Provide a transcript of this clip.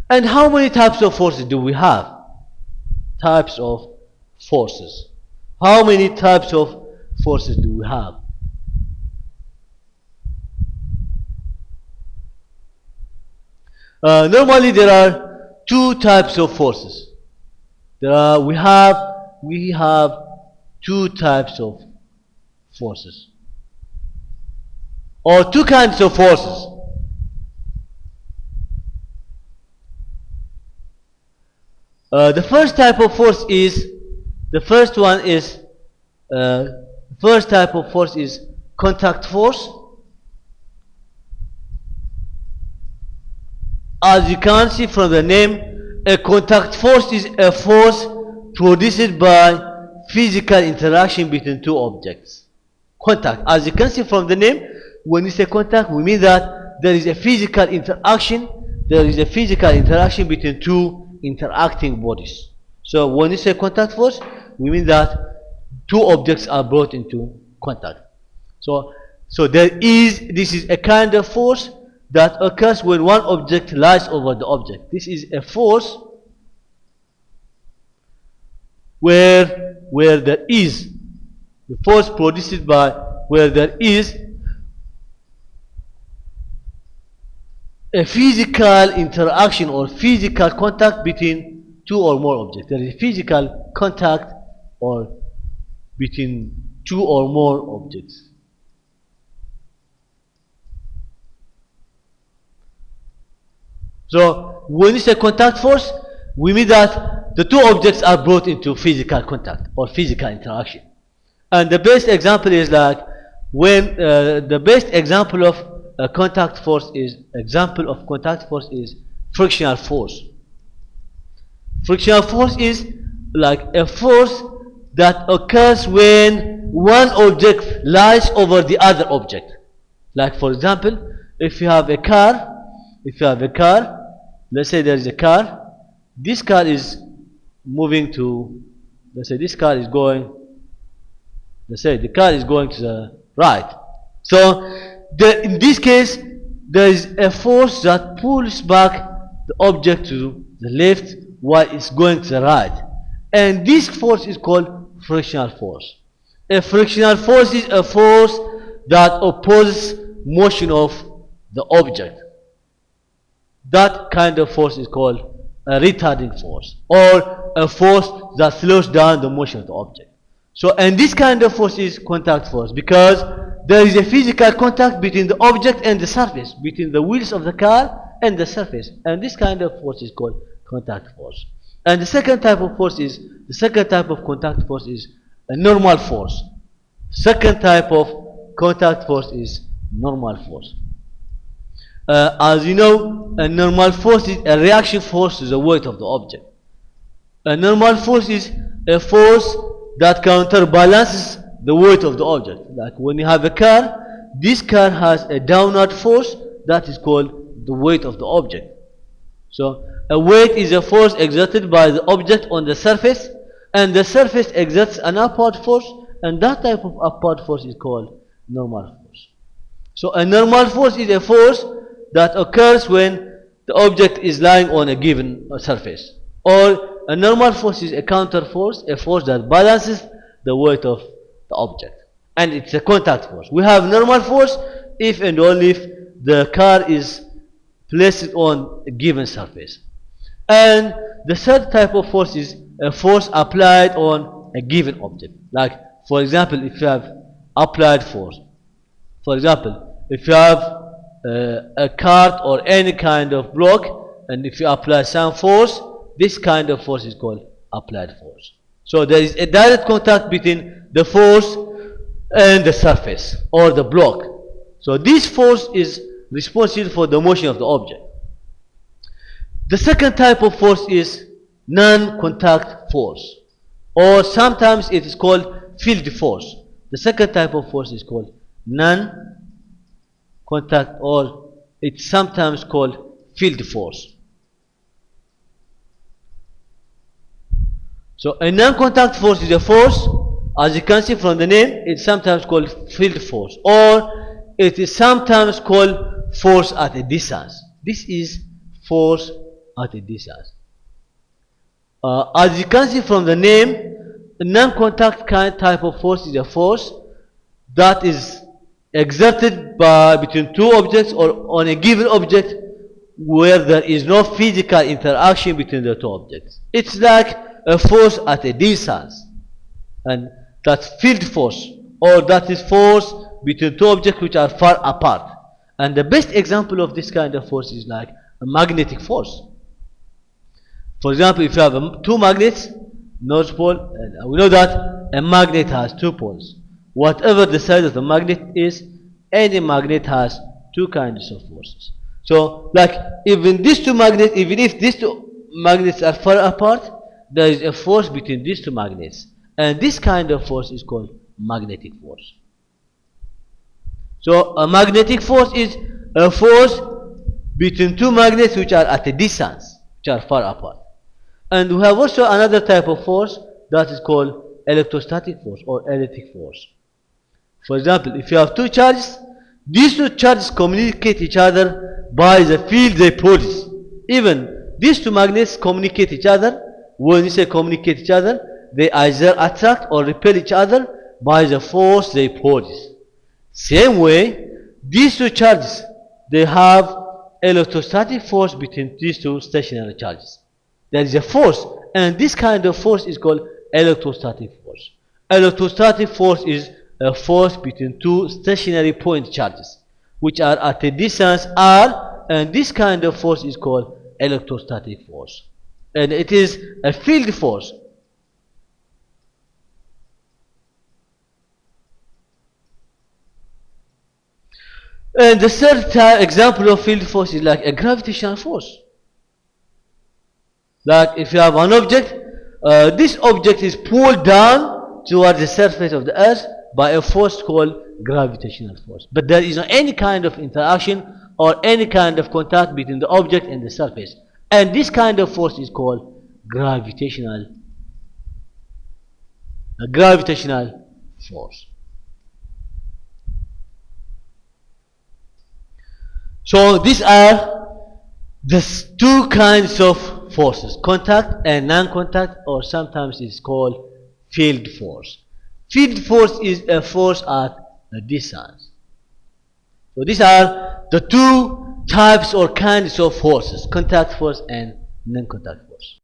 And how many types of forces do we have? Types of forces. How many types of forces do we have? Normally there are two types of forces. We have two types of forces, or two kinds of forces. The first type of force is contact force. As you can see from the name, a contact force is a force produced by physical interaction between two objects. Contact, as you can see from the name, when you say contact, we mean that there is a physical interaction. There is a physical interaction between two interacting bodies. So when you say contact force, we mean that two objects are brought into contact. So this is a kind of force that occurs when one object lies over the object. This is a force where there is the force produced by where there is a physical interaction or physical contact between two or more objects. There is physical contact or between two or more objects. So when you say contact force, we mean that the two objects are brought into physical contact or physical interaction. And the best example is like when the best example of contact force is frictional force. Frictional force is like a force that occurs when one object lies over the other object. Like for example, if you have a car, let's say there is a car. This car is moving to, let's say this car is going, let's say the car is going to the right. So in this case, there is a force that pulls back the object to the left while it's going to the right. And this force is called frictional force. A frictional force is a force that opposes motion of the object. That kind of force is called a retarding force, or a force that slows down the motion of the object. So, and this kind of force is contact force, because there is a physical contact between the object and the surface, between the wheels of the car and the surface, and this kind of force is called contact force. And the second type of contact force is a normal force. Second type of contact force is normal force. As you know, a normal force is a reaction force to the weight of the object. A normal force is a force that counterbalances the weight of the object. Like when you have a car, this car has a downward force that is called the weight of the object. So a weight is a force exerted by the object on the surface, and the surface exerts an upward force, and that type of upward force is called normal force. So a normal force is a force that occurs when the object is lying on a given surface. Or a normal force is a counter force, a force that balances the weight of the object. And it's a contact force. We have normal force if and only if the car is placed on a given surface. And the third type of force is a force applied on a given object. Like, for example, if you have applied force. For example, if you have a cart or any kind of block, and if you apply some force, this kind of force is called applied force. So there is a direct contact between the force and the surface or the block. So this force is responsible for the motion of the object. The second type of force is non-contact force, or sometimes it is called field force. The second type of force is called non-contact, or it's sometimes called field force. So a non-contact force is a force, as you can see from the name, it's sometimes called field force, or it is sometimes called force at a distance. This is force at a distance. As you can see from the name, a non-contact kind type of force is a force that is exerted between two objects or on a given object where there is no physical interaction between the two objects. It's like a force at a distance, and that's field force, or that is force between two objects which are far apart. And the best example of this kind of force is like a magnetic force. For example, if you have two magnets, North Pole, and we know that a magnet has two poles. Whatever the size of the magnet is, any magnet has two kinds of forces. So, like even these two magnets, even if these two magnets are far apart, there is a force between these two magnets, and this kind of force is called magnetic force. So, a magnetic force is a force between two magnets which are at a distance, which are far apart. And we have also another type of force that is called electrostatic force or electric force. For example, if you have two charges, these two charges communicate each other by the field they produce. Even these two magnets communicate each other. When you say communicate each other, they either attract or repel each other by the force they produce. Same way, these two charges, they have electrostatic force between these two stationary charges. There is a force, and this kind of force is called electrostatic force. Electrostatic force is a force between two stationary point charges which are at a distance r, and this kind of force is called electrostatic force, and it is a field force. And the third example of field force is like a gravitational force. Like if you have an object, this object is pulled down towards the surface of the earth by a force called gravitational force. But there is not any kind of interaction or any kind of contact between the object and the surface. And this kind of force is called gravitational force. So these are the two kinds of forces, contact and non-contact, or sometimes it's called field force. Field force is a force at a distance. So these are the two types or kinds of forces, contact force and non-contact